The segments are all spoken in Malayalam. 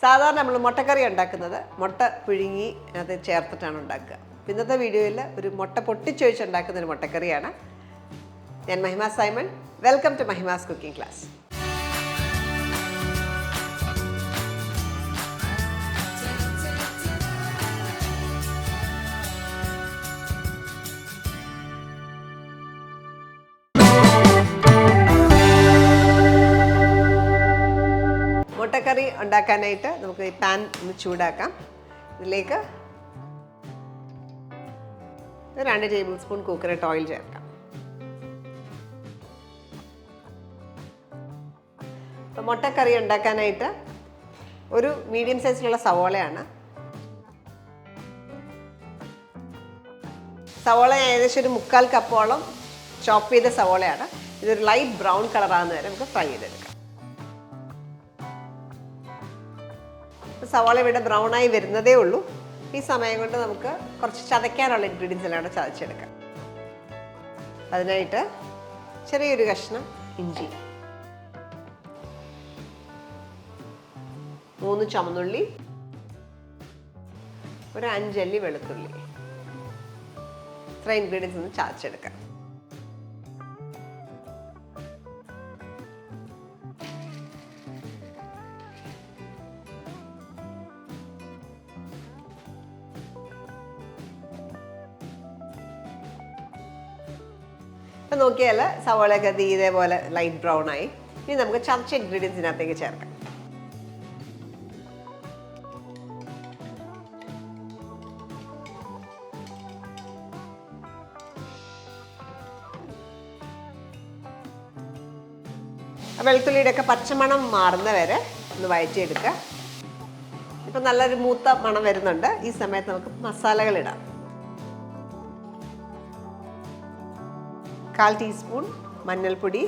സാധാരണ നമ്മൾ മുട്ടക്കറി ഉണ്ടാക്കുന്നത് മുട്ട പുഴുങ്ങി അത് ചേർത്തിട്ടാണ് ഉണ്ടാക്കുക. ഇന്നത്തെ വീഡിയോയിൽ ഒരു മുട്ട പൊട്ടിച്ചൊഴിച്ച് ഉണ്ടാക്കുന്ന ഒരു മുട്ടക്കറിയാണ്. ഞാൻ Mahima Simon. Welcome to Mahima's cooking class. മുട്ടക്കറി ഉണ്ടാക്കാനായിട്ട് നമുക്ക് ഈ പാൻ ഒന്ന് ചൂടാക്കാം. ഇതിലേക്ക് 2 ടേബിൾ സ്പൂൺ കോക്കനട്ട് ഓയിൽ ചേർക്കാം. അപ്പോൾ മുട്ടക്കറി ഉണ്ടാക്കാനായിട്ട് ഒരു മീഡിയം സൈസിലുള്ള സവോളയാണ്. സവോള ഏകദേശം ഒരു 3/4 കപ്പോളം ചോപ്പ് ചെയ്ത സവോളയാണ്. ഇതൊരു ലൈറ്റ് ബ്രൗൺ കളറാകുന്ന വരെ നമുക്ക് ഫ്രൈ ചെയ്തെടുക്കാം. സവാള ഇവിടെ ബ്രൗണായി വരുന്നതേ ഉള്ളൂ. ഈ സമയം കൊണ്ട് നമുക്ക് കുറച്ച് ചതയ്ക്കാനുള്ള ഇൻഗ്രീഡിയൻസ് എല്ലാം കൂടെ ചതച്ചെടുക്കാം. അതിനായിട്ട് ചെറിയൊരു കഷ്ണം ഇഞ്ചി, 3 ചുമന്നുള്ളി, ഒരു 5 അല്ലി വെളുത്തുള്ളി, ഇത്ര ഇൻഗ്രീഡിയൻസ് ഒന്ന് ചതച്ചെടുക്കാം. ഇപ്പം നോക്കിയാൽ സവാളയൊക്കെ ഇതേപോലെ ലൈറ്റ് ബ്രൗൺ ആയി. ഇനി നമുക്ക് ചതച്ച ഇൻഗ്രീഡിയൻസിനകത്തേക്ക് ചേർക്കാം. വെളുത്തുള്ളിയുടെ ഒക്കെ പച്ചമണം മാറുന്ന വരെ ഒന്ന് വഴറ്റിയെടുക്കുക. ഇപ്പം നല്ലൊരു മൂത്ത മണം വരുന്നുണ്ട്. ഈ സമയത്ത് നമുക്ക് മസാലകൾ ഇടാം. 1/4 ടീസ്പൂൺ മഞ്ഞൾപ്പൊടി,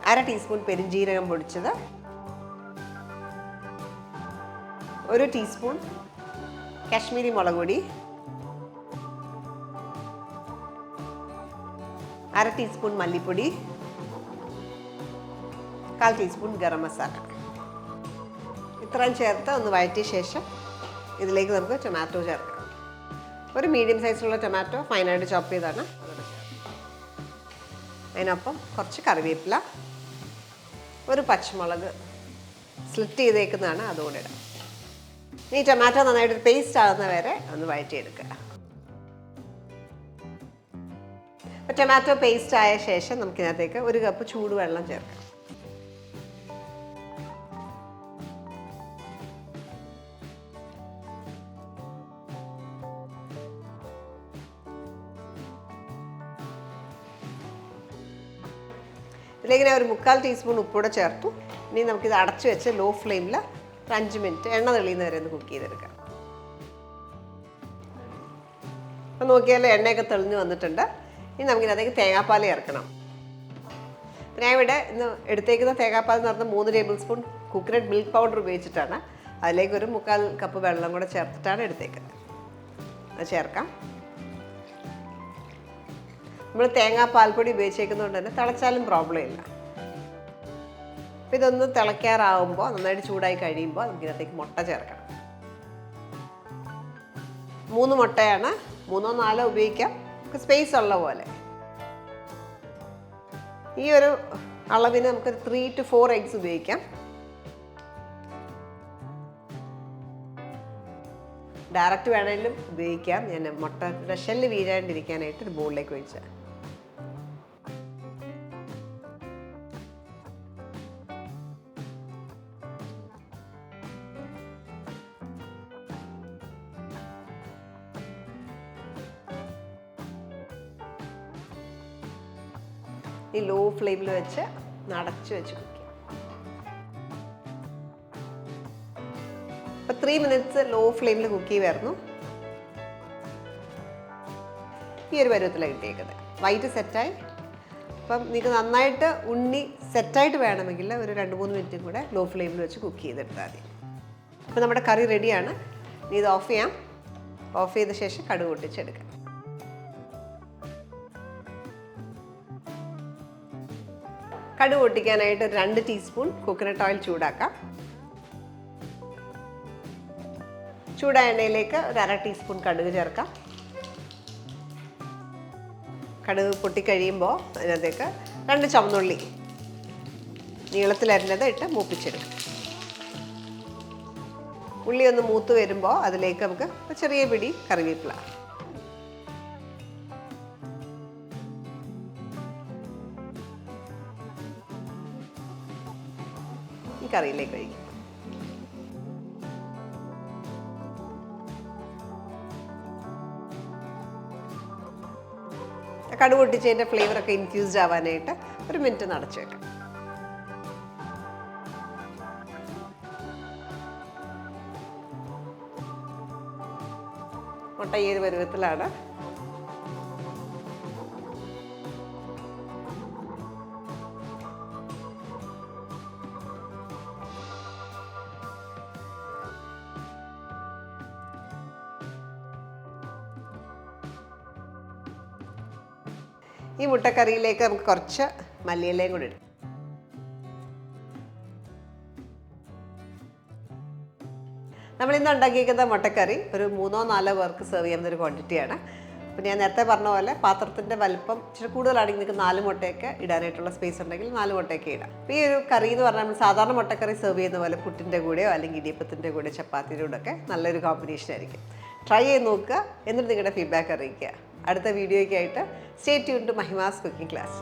1/2 ടീസ്പൂൺ പെരുംജീരകം പൊടിച്ചത്, 1 ടീസ്പൂൺ കാശ്മീരി മുളക് പൊടി, 1/2 ടീസ്പൂൺ മല്ലിപ്പൊടി, 1/4 ടീസ്പൂൺ ഗരം മസാല. ഇത്രയും ചേർത്ത് ഒന്ന് വഴറ്റിയ ശേഷം ഇതിലേക്ക് നമുക്ക് ടൊമാറ്റോ ചേർക്കാം. ഒരു മീഡിയം സൈസിലുള്ള ടൊമാറ്റോ ഫൈനായിട്ട് ചോപ്പ് ചെയ്താണ്. അതിനൊപ്പം കുറച്ച് കറിവേപ്പില, ഒരു പച്ചമുളക് സ്ലിറ്റ് ചെയ്തേക്കുന്നതാണ്, അതുകൂടെ ഇടാം. ഈ ടൊമാറ്റോ നന്നായിട്ട് പേസ്റ്റ് ആകുന്ന വരെ ഒന്ന് വഴറ്റിയെടുക്കുക. അപ്പോൾ ടൊമാറ്റോ പേസ്റ്റ് ആയ ശേഷം നമുക്കിതിനകത്തേക്ക് 1 കപ്പ് ചൂടുവെള്ളം ചേർക്കാം. ഇതിലേക്ക് ഞാൻ ഒരു 3/4 ടീസ്പൂൺ ഉപ്പൂടെ ചേർത്തു. ഇനി നമുക്കിത് അടച്ചു വെച്ച് ലോ ഫ്ലെയിമിൽ 5 മിനിറ്റ് എണ്ണ തെളിയുന്ന വരെ ഒന്ന് കുക്ക് ചെയ്തെടുക്കാം. അപ്പം നോക്കിയാൽ എണ്ണയൊക്കെ തെളിഞ്ഞ് വന്നിട്ടുണ്ട്. ഇനി നമുക്കിതിനകത്തേക്ക് തേങ്ങാപ്പാൽ ചേർക്കണം. ഞാൻ ഇവിടെ ഇന്ന് എടുത്തേക്കുന്ന തേങ്ങാപ്പാൽ എന്ന് പറഞ്ഞാൽ 3 table spoon coconut milk powder ഉപയോഗിച്ചിട്ടാണ്. അതിലേക്ക് ഒരു 3/4 കപ്പ് വെള്ളം കൂടെ ചേർത്തിട്ടാണ് എടുത്തേക്കുന്നത്. അത് ചേർക്കാം. നമ്മൾ തേങ്ങാപ്പാൽപ്പൊടി ഉപയോഗിച്ചേക്കുന്നതുകൊണ്ട് തന്നെ തിളച്ചാലും പ്രോബ്ലം ഇല്ല. അപ്പോൾ ഇതൊന്ന് തിളയ്ക്കാറാവുമ്പോൾ, നന്നായിട്ട് ചൂടായി കഴിയുമ്പോൾ നമുക്കിതിനകത്തേക്ക് മുട്ട ചേർക്കണം. 3 മുട്ടയാണ്, 3 4 ഉപയോഗിക്കാം, നമുക്ക് സ്പേസ് ഉള്ള പോലെ. ഈ ഒരു അളവിന് നമുക്ക് 3 to 4 എഗ്സ് ഉപയോഗിക്കാം. ഡയറക്റ്റ് വേണമെങ്കിലും ഉപയോഗിക്കാം. ഞാൻ മുട്ടയുടെ ഷെല്ല് വീഴാണ്ടിരിക്കാനായിട്ട് ഒരു ബോളിലേക്ക് ഒഴിച്ച ഈ ലോ ഫ്ലെയിമിൽ വെച്ച് അടച്ചു വെച്ച് കുക്ക് ചെയ്യാം. അപ്പോൾ 3 മിനിറ്റ്സ് ലോ ഫ്ലെയിമിൽ കുക്ക് ചെയ്യുമായിരുന്നു. ഈ ഒരു പരുവത്തിലാണ് കിട്ടിയേക്കുന്നത്. വൈറ്റ് സെറ്റായി. അപ്പം നിങ്ങൾക്ക് നന്നായിട്ട് ഉണ്ണി സെറ്റായിട്ട് വേണമെങ്കിൽ ഒരു 2-3 മിനിറ്റും കൂടെ ലോ ഫ്ലെയിമിൽ വെച്ച് കുക്ക് ചെയ്തെടുത്താൽ മതി. അപ്പോൾ നമ്മുടെ കറി റെഡിയാണ്. ഇനി ഇത് ഓഫ് ചെയ്യാം. ഓഫ് ചെയ്ത ശേഷം കടുക് പൊട്ടിച്ചെടുക്കാം. കടുക് പൊട്ടിക്കാനായിട്ട് 2 ടീസ്പൂൺ കോക്കനട്ട് ഓയിൽ ചൂടാക്കാം. ചൂടായ എണ്ണയിലേക്ക് ഒരു 1/2 ടീസ്പൂൺ കടുക് ചേർക്കാം. കടുക് പൊട്ടിക്കഴിയുമ്പോൾ അതിനകത്തേക്ക് 2 ചുവന്നുള്ളി നീളത്തിലരിഞ്ഞത് ഇട്ട് മൂപ്പിച്ചെടുക്കാം. ഉള്ളി ഒന്ന് മൂത്ത് വരുമ്പോൾ അതിലേക്ക് നമുക്ക് ചെറിയ പിടി കറിവേപ്പില, ഈ കറിയിലേക്ക് ഒഴിക്കും. കടുക് പൊട്ടിച്ചതിൻ്റെ ഫ്ലേവറൊക്കെ ഇൻഫ്യൂസ്ഡ് ആവാനായിട്ട് 1 മിനിറ്റ് നടച്ചു വെക്കാം. മുട്ട ഈ ഒരു പരുവത്തിലാണ്. ഈ മുട്ടക്കറിയിലേക്ക് നമുക്ക് കുറച്ച് മല്ലിയിലയും കൂടി ഇടും. നമ്മളിന്ന് ഉണ്ടാക്കിയിരിക്കുന്ന മുട്ടക്കറി ഒരു 3-4 പേർക്ക് സെർവ് ചെയ്യുന്ന ഒരു ക്വാണ്ടിറ്റിയാണ്. അപ്പോൾ ഞാൻ നേരത്തെ പറഞ്ഞ പോലെ പാത്രത്തിൻ്റെ വലിപ്പം ഇച്ചിരി കൂടുതലാണെങ്കിൽ നിങ്ങൾക്ക് 4 മുട്ടയൊക്കെ ഇടാനായിട്ടുള്ള സ്പേസ് ഉണ്ടെങ്കിൽ 4 മുട്ടയൊക്കെ ഇടാം. അപ്പോൾ ഈ ഒരു കറി എന്ന് പറഞ്ഞാൽ നമ്മൾ സാധാരണ മുട്ടക്കറി സെർവ് ചെയ്യുന്ന പോലെ പുട്ടിൻ്റെ കൂടെയോ അല്ലെങ്കിൽ ഇടിയപ്പത്തിൻ്റെ കൂടെ ചപ്പാത്തിയുടെ കൂടെ ഒക്കെ നല്ലൊരു കോമ്പിനേഷൻ ആയിരിക്കും. ട്രൈ ചെയ്ത് നോക്കുക, എന്നിട്ട് നിങ്ങളുടെ ഫീഡ്ബാക്ക് അറിയിക്കുക. അടുത്ത വീഡിയോയ്ക്കായിട്ട് stay tune to Mahima's cooking class.